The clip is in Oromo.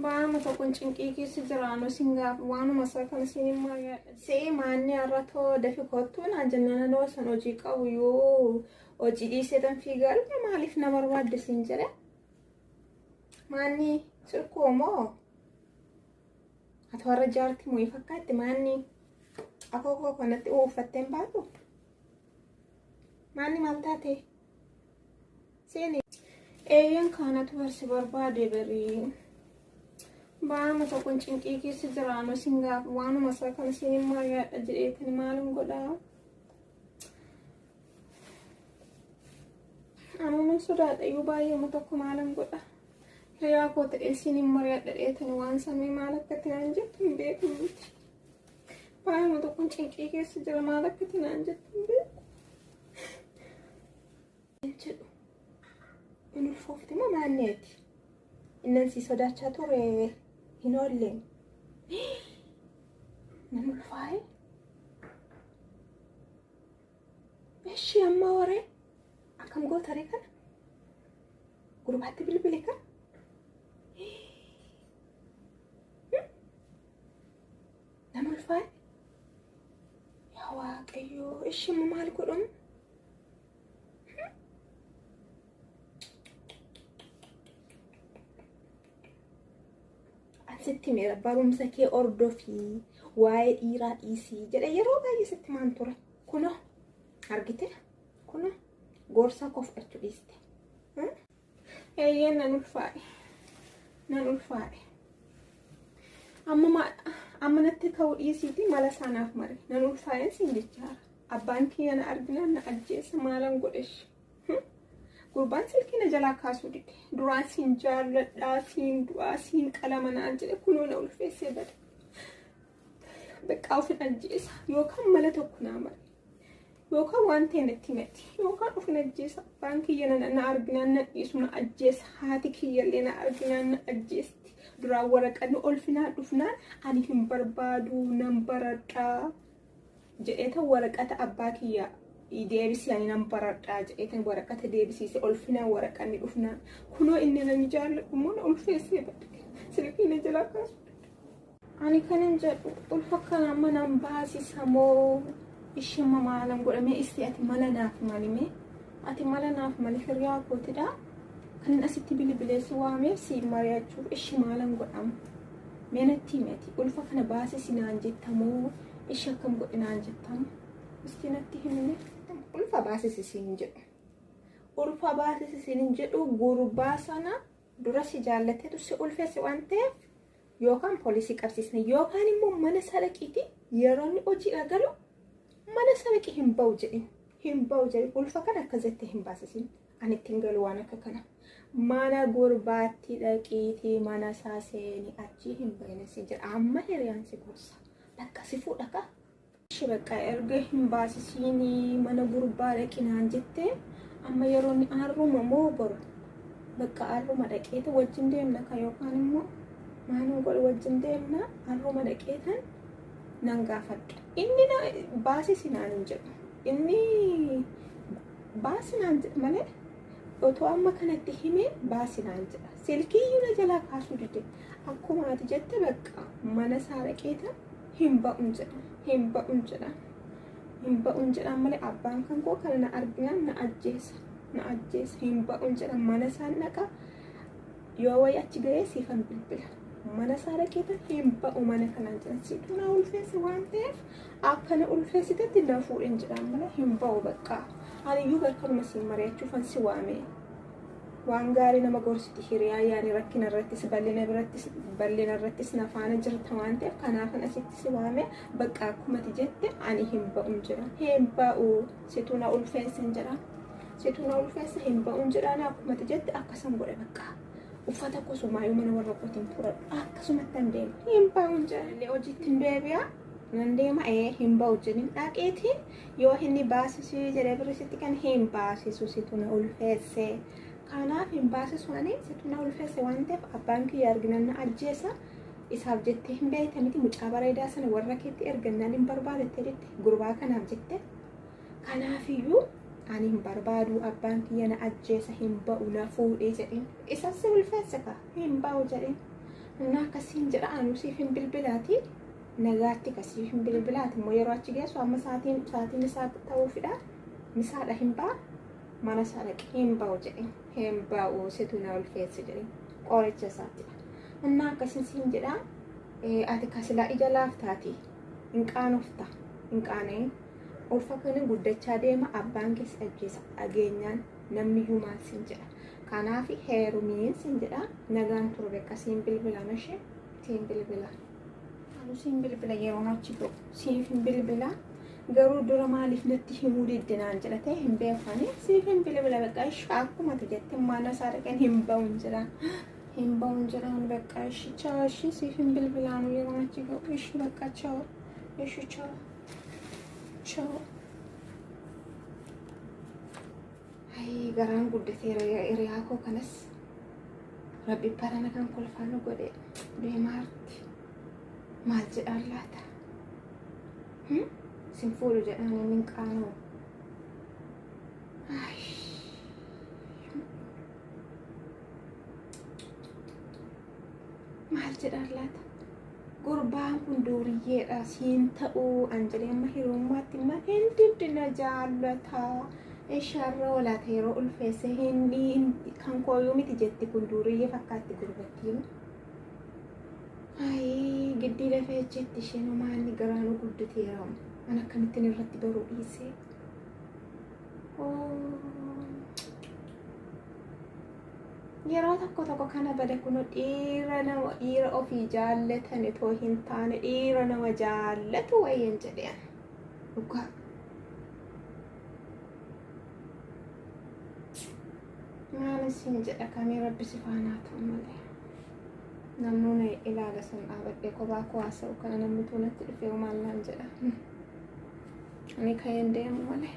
Baama tokkoon cinqii keessa jiraannu singaaf waanuma isaa kan isin mari'adha. Se'ee maanni har'atoo dafi kottuun hajjannana doosan hojii qabu yoo hojii dhiiseetan fiigalle maaliif na barbaadde siin jedhe. Maanni sirkoo moo ati warra jaartii moo fakkaatti maanni akoo kanatti uffatteen baatu. Maanni maal taate seeni eeyyan kaanatu barsi barbaade barii. Baama tokkoon cinqii keessa jiraannu singaaf waanuma isaa kan isin mari'adha jedheetani maalin godhaa. Anuun sodaadha iyyuu baay'eema tokko maalin godha. Hiriyaa koo ta'ee isin mari'adha dheetani waan samii maal akkatti naan jettu hin beeku miti. Baama tokkoon cinqii keessa jira maal akkatti naan jettu hin beeku. Jedhu in ulfoofti moo maanneeti? Innan si sodaachaa ture hin oolleen. Nan ulfaaye. Eshi amma waree akkam gootare kana gurbaatti bilbile kana. Nan ulfaaye. Yaa Waaqayyoo eshi amma maal godhamu? Sitti meera barumsa kee ordofii waa'ee dhiiraa dhiisii jedhe yeroo baay'ee sitti maan ture. Kunoo argite kunoo gorsa koo fudhachuu dhiiste. Eeyyeen nan ulfaa'e. Amma natti ka'uu dhiisiiti mala saanaaf mare nan ulfaa'een siin jechaara. Abbaan kiyya na arginaan na ajjeessa maalan godhesh. Gurbaan silkii na jalaa kaasuu dide. Duraan siin jaalladhaa, siin du'aa, siin qalama naan jedhe kunoo na ulfeessee bada. Beqqaa ofin ajjeessa yookaan mala tokko naa mare. Yookaan waan ta'e natti himati. Yookaan ofin ajjeessa. Abbaan kiyya na arginaan na dhiisu na ajjeessa. Haati kiyyallee na arginaan na ajjeesti. Duraan waraqanni olfinaa dhufnaan ani hin barbaadu nan baradhaa jedheeta waraqata abbaa kiyyaa. Deebisii ani nan baradhaa jedheetan waraqata deebisiise olfinaa waraqanni dhufnaan kunoo inni nani jaalladhu moo na ulfeessee badde silkii na jalaa kaasu. Ani kanan jedhu ulfa kana amma nan baasisa moo ishimma maalan godhamee isti ati mala naaf malimee ati mala naaf mali hiriyaa kootidha kanin asitti bilbileessi waameef si mari'achuuf ishi maalan godhamu meenatti himeti ulfa kana baasisi naan jettamoo ishi akkam godhinaan jettamu istinatti himne. Ulfa baasisi siin jedhu. Ulfa baasisi siin jedhu gurbaa sana dura si jaallateetu si ulfeesse waan ta'eef yookaan poolisii qabsiisne yookaan immoo mana saraqiiti yeroo inni hojii dhagalu mana saraqii hin ba'u jedhin ulfa kana akkasitti hin baasisin ani ittiin galu waan akka kana mana gurbaatti dhaqiitii mana isaa seeni achi hin bayne si jedha amma hiriyaan si gorsa bakka si fuudhaka. Bakka erga hin baasisiin mana gurbaa dhaqinaan jettee amma yeroo inni arruma moo boru bakka arruma dhaqeeta wajjin deemna ka yookaan immoo maanuu godhu wajjin deemna arruma dhaqeetan nan gaafadha. Inni baasisinaan hin jedhu inni baasinaan jedha malee otoo amma kanatti himee baasinaan jedha. Silkiyyuu na jalaa kaasuu dide akkuma ati jette bakka mana isaa dhaqeetan hin ba'uun jedha. Hin ba'uun jedha malee abbaan kan koo kana na arginaan na ajjeessa hin ba'uun jedha mana isaan dhaqa yoo wayi achi ga'ee siifan bilbila mana isaa dhaqeetan hin ba'u mana kanaan jedhan siitu na ulfeesse waan ta'eef akkana ulfeessitetti na fuudhin jedhan malee hin ba'u bakka aniyyuu garkanuma siin mari'achuufan si waame waan gaarii nama gorsiti hiriyaa yaani rakkina irrattis bal'ina irrattis na faana jirta waan ta'eef kanaafan asitti si waame bakka akkumati jette ani hin ba'uun jedha hin ba'u situ na ulfeessin jedha situ na ulfeessa hin ba'uun jedhaan akkumati jette akkasan godhe bakka uffata kosumaayuu mana warra qotiin fuudhadhu akkasumatti hin deemu hin ba'uun jedha hojiitti hin deebi'a nan deema hin ba'u jedhin dhaqeetiin yoo inni baasisuu jedhee birisitti kan hin baasisu situ na ulfeesse. Kanaaf hin baasisu ani situ na ulfeesse waan ta'eef abbaan kiyya arginaan na ajjeessa isaaf jettee hin beekte miti mucaa bareedaa sana warra keetti ergannaan hin barbaadatte jette gurbaa kanaaf jette. Kanaafiyyuu ani hin barbaadu abbaan kiyya na ajjeessa hin ba'u na fuudhee jedhin isas ulfeesse ka hin ba'u jedhin Innaa akkasiin jedha anu siifin bilbilaati. Nagaatti kasiifin bilbilaati immoo yeroo achi geessu amma sa'aatiin isaa ta'uufidha. Misaadha hin ba'a. Mana isaa dhaqee hin ba'u jedhe. Hin ba'u situ na ulfeessi jedhe. Qoricha isaatidha. Innaa akkasiin siin jedha. Ati kasilaa ija laaftaati. Hin qaanofta. Hin qaanee. Ulfa kana guddachaa deema abbaan keessa ajjeesa dhageenyaan namni iyyuu maal siin jedha. Kanaaf heerumiin siin jedha. Nagaan ture beekaa siin bilbila mashee siin bilbila. Anu siin bilbila yeroo achi ga'u siin bilbila. Garuu dura maaliif natti himuu diddinaan jedha ta'e hin beekani. Siin bilbila beekaa ishee akkuma jettee mana isaa dhaqeen hin ba'uun jedha. Hin ba'uun jedhaan beekaa ishee chaa ishee siin bilbilaan yeroo achi ga'u ishee beekaa chaa ishee chaa. Ciao. Hai garaan guddateera hiriyaa koo kanas rabbi barana kan kolfaan nu godhe deemaarti maal jedhaan laata sin fuudhu jedhaan inni hin qaana'u. Maal jedhaan laata gurbaan kun duuriyyeedha siin ta'uu anjalee amma hirummaatti mateen diddina jaallata ishaarra walaata yeroo ulfeesse hindi kan kooyuu miti jetti kun duuriyyee fakkaatti gurbattiin. Ayi giddii lafee jetti isheen maanni garaanuu guddateera an akkamittiin irratti baruu dhiisee. Yeroo tokko kana bada kun dhiira ofii jaallatan itoo hin taane dhiira nama jaallatu wayyan jedhan dhugaa. Maal siin jedha kamii rabbi si faanaa ta'u malee. Namni ilaala san dhaabadhee kophaa koo haasa'u kana namni tuunatti dhufee maal naan jedha. Ani ka'een deemu malee.